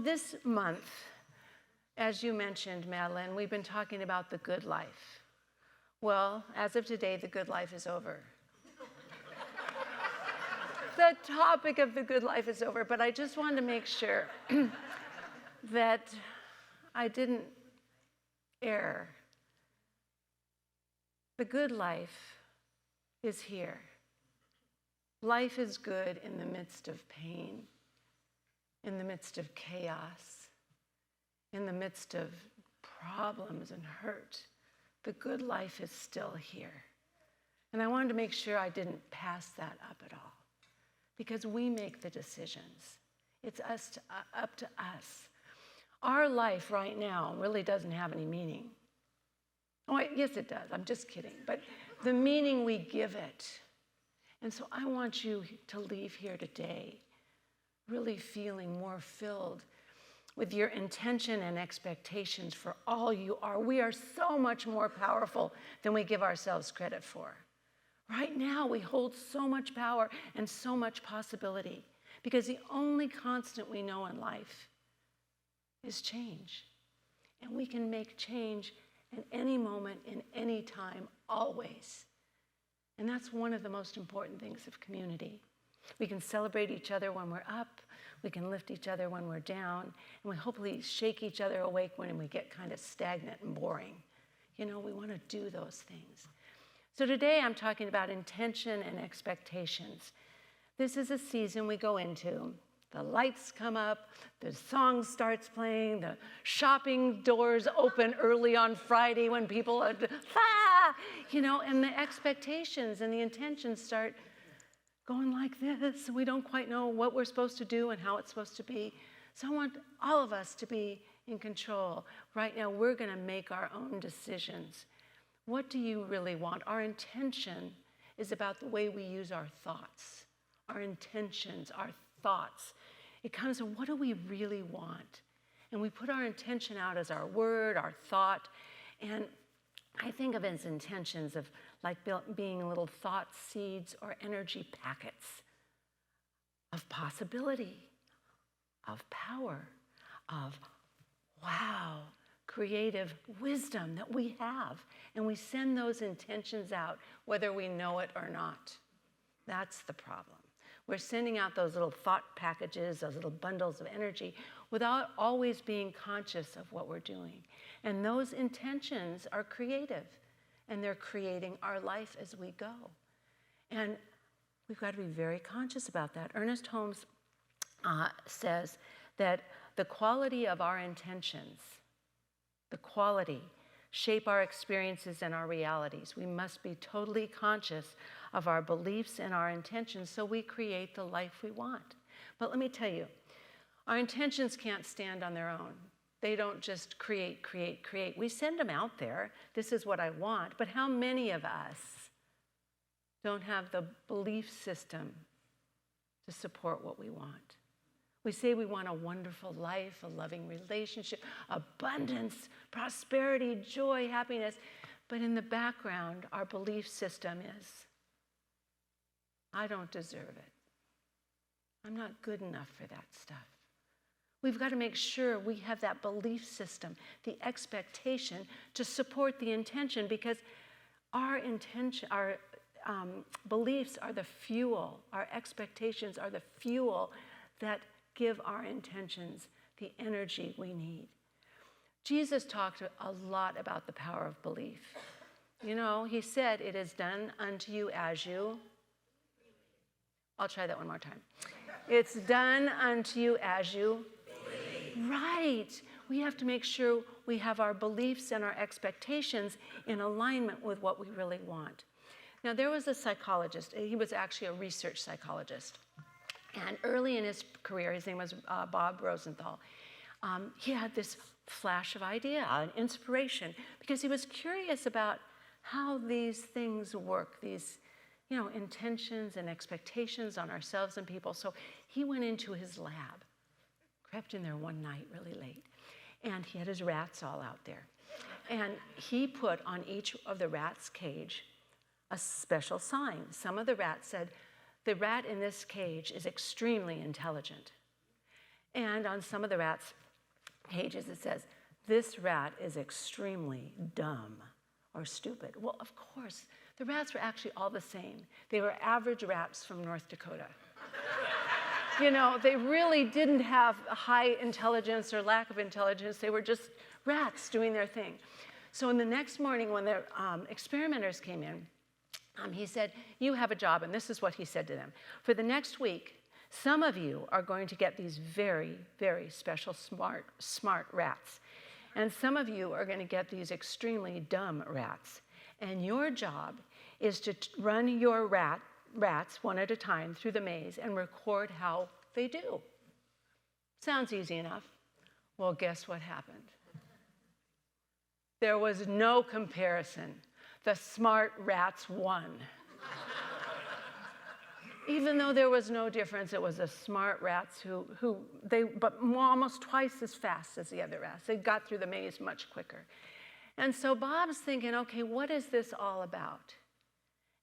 This month, as you mentioned, Madeline, we've been talking about the good life. Well, as of today, the good life is over. The topic of the good life is over, but I just wanted to make sure that I didn't err. The good life is here. Life is good in the midst of pain, in the midst of chaos, in the midst of problems and hurt. The good life is still here. And I wanted to make sure I didn't pass that up at all, because we make the decisions. It's up to us. Our life right now really doesn't have any meaning. Oh, yes, it does. I'm just kidding. But the meaning we give it. And so I want you to leave here today really feeling more filled with your intention and expectations for all you are. We are so much more powerful than we give ourselves credit for. Right now, we hold so much power and so much possibility, because the only constant we know in life is change. And we can make change in any moment, in any time, always. And that's one of the most important things of community. We can celebrate each other when we're up, we can lift each other when we're down, and we hopefully shake each other awake when we get kind of stagnant and boring. We want to do those things. So today I'm talking about intention and expectations. This is a season we go into. The lights come up, the song starts playing, the shopping doors open early on Friday when people are, and the expectations and the intentions start going like this. We don't quite know what we're supposed to do and how it's supposed to be. So I want all of us to be in control. Right now, we're going to make our own decisions. What do you really want? Our intention is about the way we use our thoughts. Our intentions, our thoughts. It comes from, what do we really want? And we put our intention out as our word, our thought. And I think of it as intentions of like being little thought seeds or energy packets of possibility, of power, of wow, creative wisdom that we have. And we send those intentions out whether we know it or not. That's the problem. We're sending out those little thought packages, those little bundles of energy, without always being conscious of what we're doing. And those intentions are creative, and they're creating our life as we go. And we've got to be very conscious about that. Ernest Holmes says that the quality of our intentions, shape our experiences and our realities. We must be totally conscious of our beliefs and our intentions so we create the life we want. But let me tell you, our intentions can't stand on their own. They don't just create. We send them out there. This is what I want. But how many of us don't have the belief system to support what we want? We say we want a wonderful life, a loving relationship, abundance, prosperity, joy, happiness. But in the background, our belief system is, I don't deserve it. I'm not good enough for that stuff. We've got to make sure we have that belief system, the expectation to support the intention, because our beliefs are the fuel. Our expectations are the fuel that give our intentions the energy we need. Jesus talked a lot about the power of belief. He said, it is done unto you as you. I'll try that one more time. It's done unto you as you. Right. We have to make sure we have our beliefs and our expectations in alignment with what we really want. Now, there was a psychologist. He was actually a research psychologist. And early in his career, his name was Bob Rosenthal, he had this flash of idea, an inspiration, because he was curious about how these things work, these intentions and expectations on ourselves and people. So he went into his lab, crept in there one night really late, and he had his rats all out there. And he put on each of the rats' cage a special sign. Some of the rats said, the rat in this cage is extremely intelligent. And on some of the rats' pages it says, this rat is extremely dumb or stupid. Well, of course, the rats were actually all the same. They were average rats from North Dakota. You know, they really didn't have high intelligence or lack of intelligence. They were just rats doing their thing. So in the next morning when the experimenters came in, he said, you have a job, and this is what he said to them. For the next week, some of you are going to get these very, very special smart rats. And some of you are going to get these extremely dumb rats. And your job is to run your rats one at a time through the maze and record how they do. Sounds easy enough. Well, guess what happened? There was no comparison. The smart rats won. Even though there was no difference, it was the smart rats but almost twice as fast as the other rats. They got through the maze much quicker. And so Bob's thinking, okay, what is this all about?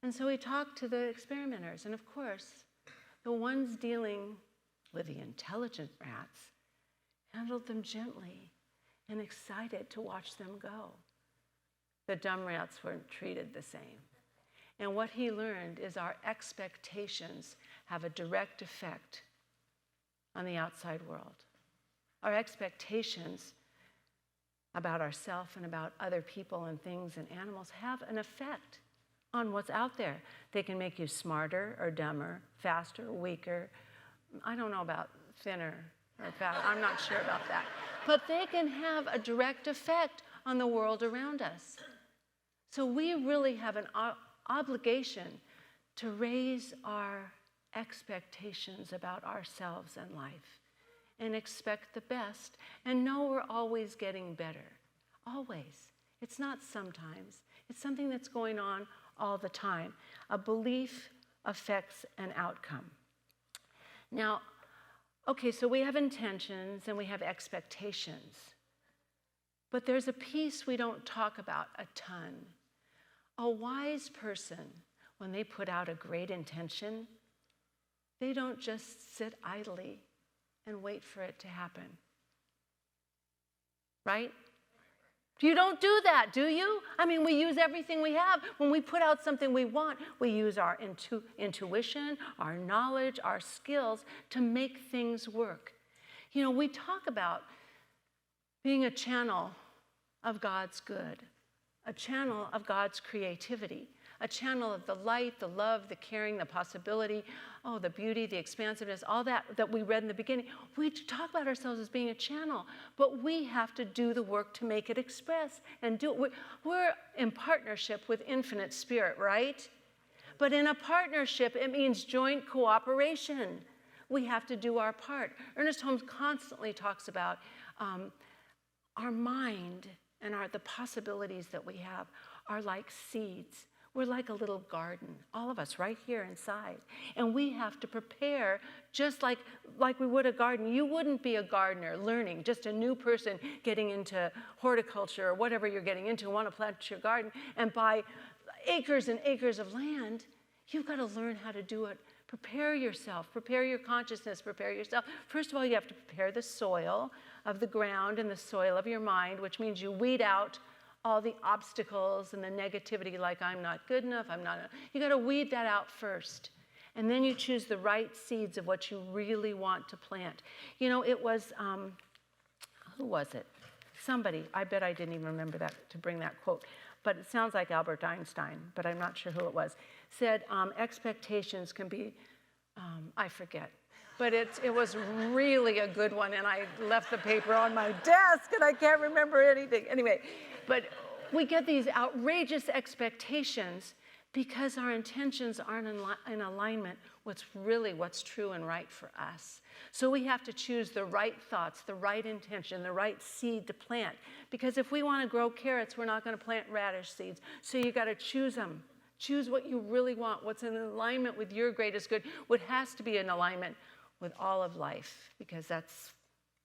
And so he talked to the experimenters, and of course, the ones dealing with the intelligent rats handled them gently and excited to watch them go. The dumb rats weren't treated the same. And what he learned is our expectations have a direct effect on the outside world. Our expectations about ourselves and about other people and things and animals have an effect on what's out there. They can make you smarter or dumber, faster or weaker. I don't know about thinner or fat. I'm not sure about that. But they can have a direct effect on the world around us. So we really have an obligation to raise our expectations about ourselves and life and expect the best and know we're always getting better. Always. It's not sometimes. It's something that's going on all the time. A belief affects an outcome. Now, okay, so we have intentions and we have expectations. But there's a piece we don't talk about a ton. A wise person, when they put out a great intention, they don't just sit idly and wait for it to happen. Right? You don't do that, do you? I mean, we use everything we have. When we put out something we want, we use our intuition, our knowledge, our skills to make things work. You know, we talk about being a channel of God's good, a channel of God's creativity, a channel of the light, the love, the caring, the possibility, the beauty, the expansiveness, all that we read in the beginning. We talk about ourselves as being a channel, but we have to do the work to make it express and do it. We're in partnership with Infinite Spirit, right? But in a partnership, it means joint cooperation. We have to do our part. Ernest Holmes constantly talks about our mind and the possibilities that we have are like seeds. We're like a little garden, all of us right here inside. And we have to prepare just like we would a garden. You wouldn't be a gardener learning, just a new person getting into horticulture or whatever you're getting into, want to plant your garden and buy acres and acres of land. You've got to learn how to do it. Prepare yourself, prepare your consciousness, prepare yourself. First of all, you have to prepare the soil of the ground and the soil of your mind, which means you weed out all the obstacles and the negativity like I'm not good enough, you got to weed that out first. And then you choose the right seeds of what you really want to plant. You know, it was, who was it? Somebody, I bet I didn't even remember that to bring that quote, but it sounds like Albert Einstein, but I'm not sure who it was, said expectations can be, I forget. But it was really a good one, and I left the paper on my desk, and I can't remember anything. Anyway, but we get these outrageous expectations because our intentions aren't in alignment with what's true and right for us. So we have to choose the right thoughts, the right intention, the right seed to plant. Because if we want to grow carrots, we're not going to plant radish seeds. So you got to choose them. Choose what you really want, what's in alignment with your greatest good, what has to be in alignment with all of life, because that's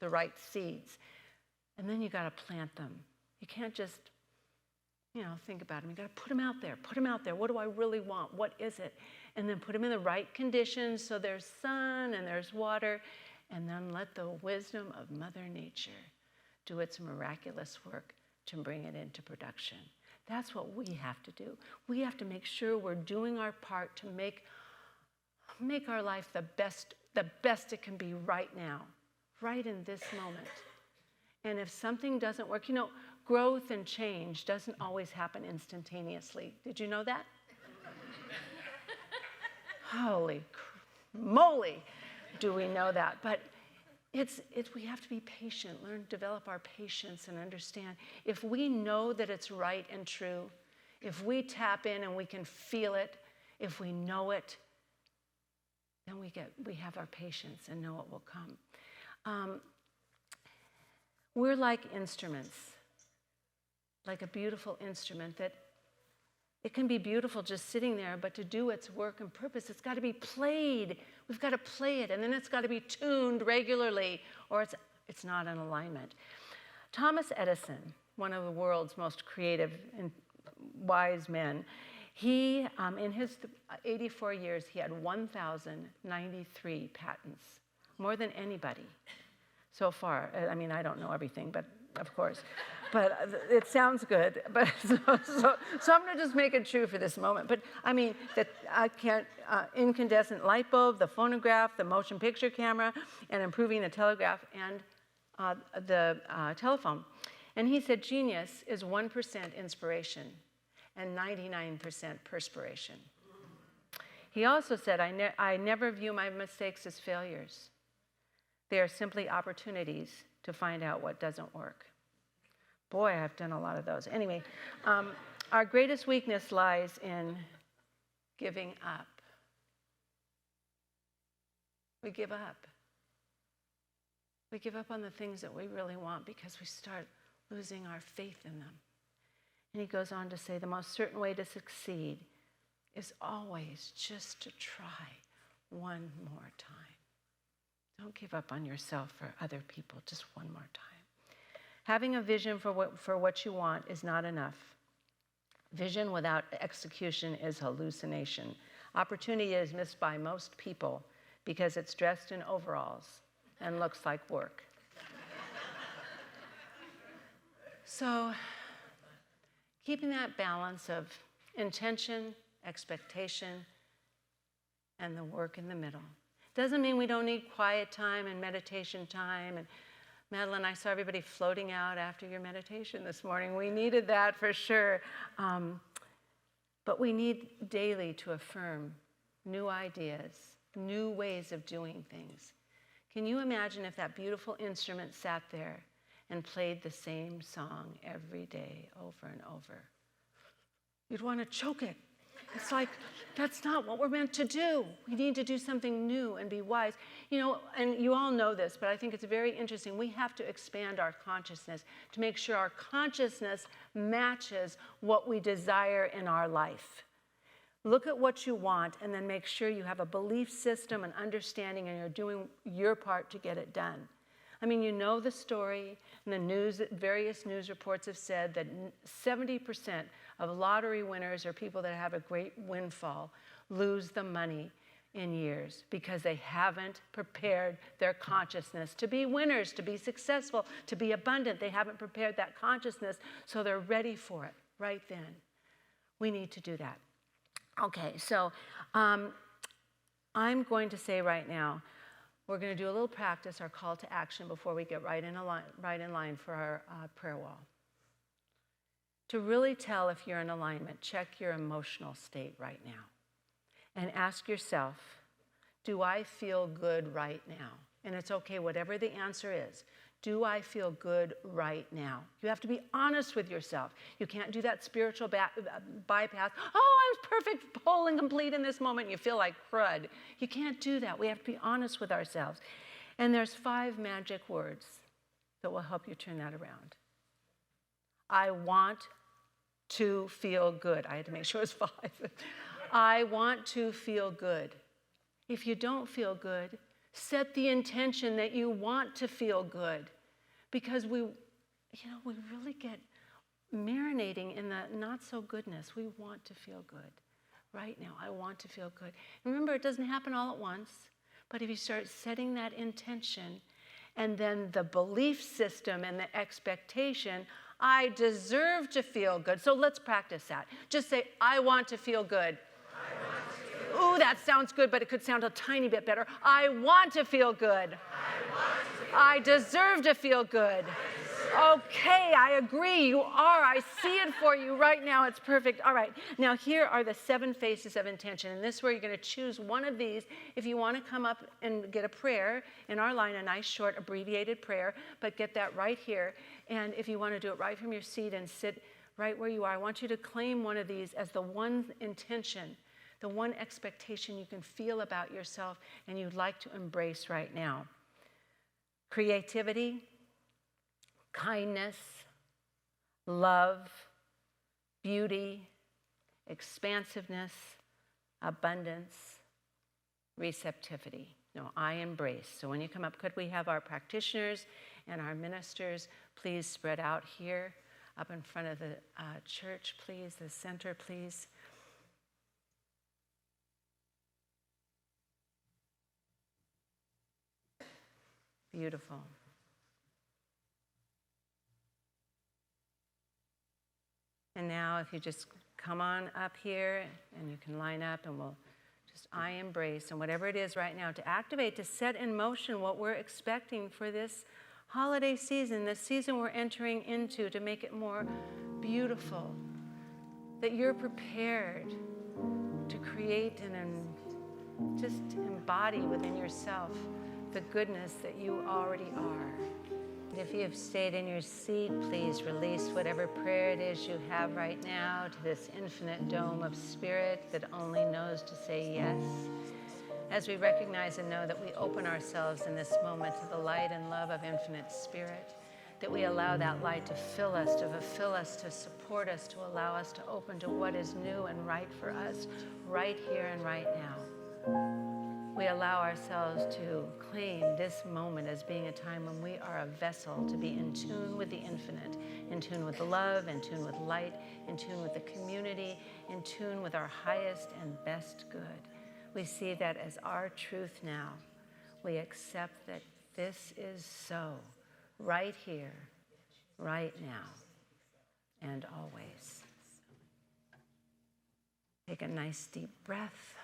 the right seeds. And then you got to plant them. You can't just, think about them. You got to put them out there. Put them out there. What do I really want? What is it? And then put them in the right conditions so there's sun and there's water, and then let the wisdom of Mother Nature do its miraculous work to bring it into production. That's what we have to do. We have to make sure we're doing our part to make our life the best it can be right now, right in this moment. And if something doesn't work, growth and change doesn't always happen instantaneously. Did you know that? Holy moly, do we know that? But we have to be patient, learn to develop our patience and understand. If we know that it's right and true, if we tap in and we can feel it, if we know it, then we have our patience and know it will come. We're like instruments, like a beautiful instrument that it can be beautiful just sitting there, but to do its work and purpose, it's got to be played. We've got to play it, and then it's got to be tuned regularly, or it's not in alignment. Thomas Edison, one of the world's most creative and wise men, he, in his 84 years, he had 1,093 patents, more than anybody so far. I mean, I don't know everything, but of course. But it sounds good. But so I'm going to just make it true for this moment. But I mean, incandescent light bulb, the phonograph, the motion picture camera, and improving the telegraph and the telephone. And he said, genius is 1% inspiration and 99% perspiration. He also said, I never view my mistakes as failures. They are simply opportunities to find out what doesn't work. Boy, I've done a lot of those. Anyway, our greatest weakness lies in giving up. We give up. We give up on the things that we really want because we start losing our faith in them. And he goes on to say, the most certain way to succeed is always just to try one more time. Don't give up on yourself for other people, just one more time. Having a vision for what you want is not enough. Vision without execution is hallucination. Opportunity is missed by most people because it's dressed in overalls and looks like work. So, keeping that balance of intention, expectation, and the work in the middle. Doesn't mean we don't need quiet time and meditation time. And Madeline, I saw everybody floating out after your meditation this morning. We needed that for sure. But we need daily to affirm new ideas, new ways of doing things. Can you imagine if that beautiful instrument sat there and played the same song every day over and over? You'd want to choke it. It's like, that's not what we're meant to do. We need to do something new and be wise. And you all know this, but I think it's very interesting. We have to expand our consciousness to make sure our consciousness matches what we desire in our life. Look at what you want and then make sure you have a belief system and understanding and you're doing your part to get it done. I mean, you know the story, and the news, various news reports have said that 70% of lottery winners or people that have a great windfall lose the money in years because they haven't prepared their consciousness to be winners, to be successful, to be abundant. They haven't prepared that consciousness so they're ready for it right then. We need to do that. Okay, so I'm going to say right now, we're going to do a little practice, our call to action, before we get right in line for our prayer wall. To really tell if you're in alignment, check your emotional state right now. And ask yourself, do I feel good right now? And it's okay, whatever the answer is. Do I feel good right now? You have to be honest with yourself. You can't do that spiritual bypass. Oh, I'm perfect, whole, and complete in this moment. You feel like crud. You can't do that. We have to be honest with ourselves. And there's 5 magic words that will help you turn that around. I want to feel good. I had to make sure it was 5. I want to feel good. If you don't feel good, set the intention that you want to feel good, because we really get marinating in the not so goodness. We want to feel good right now. I want to feel good. Remember, it doesn't happen all at once, But if you start setting that intention, and then the belief system and the expectation, I deserve to feel good. So let's practice that. Just say, I want to feel good. Ooh, that sounds good, but it could sound a tiny bit better. I want to feel good. I deserve to feel good. Okay, I agree. You are. I see it for you right now. It's perfect. All right. Now, here are the 7 faces of intention. And this is where you're going to choose one of these. If you want to come up and get a prayer in our line, a nice, short, abbreviated prayer, but get that right here. And if you want to do it right from your seat and sit right where you are, I want you to claim one of these as the one intention, the one expectation you can feel about yourself and you'd like to embrace right now. Creativity, kindness, love, beauty, expansiveness, abundance, receptivity. No, I embrace. So when you come up, could we have our practitioners and our ministers please spread out here up in front of the church, please, the center, please. Beautiful. And now if you just come on up here and you can line up and we'll just I embrace and whatever it is right now to activate, to set in motion what we're expecting for this holiday season, the season we're entering into, to make it more beautiful, that you're prepared to create and just embody within yourself the goodness that you already are. If you've stayed in your seat, please release whatever prayer it is you have right now to this infinite dome of spirit that only knows to say yes. As we recognize and know that we open ourselves in this moment to the light and love of infinite spirit, that we allow that light to fill us, to fulfill us, to support us, to allow us to open to what is new and right for us right here and right now. We allow ourselves to claim this moment as being a time when we are a vessel to be in tune with the infinite, in tune with love, in tune with light, in tune with the community, in tune with our highest and best good. We see that as our truth now. We accept that this is so, right here, right now, and always. Take a nice deep breath.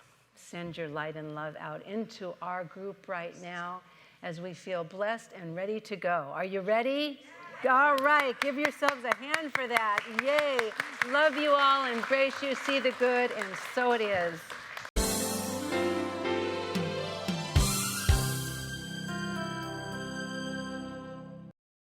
Send your light and love out into our group right now as we feel blessed and ready to go. Are you ready? All right. Give yourselves a hand for that. Yay. Love you all. Embrace you. See the good. And so it is.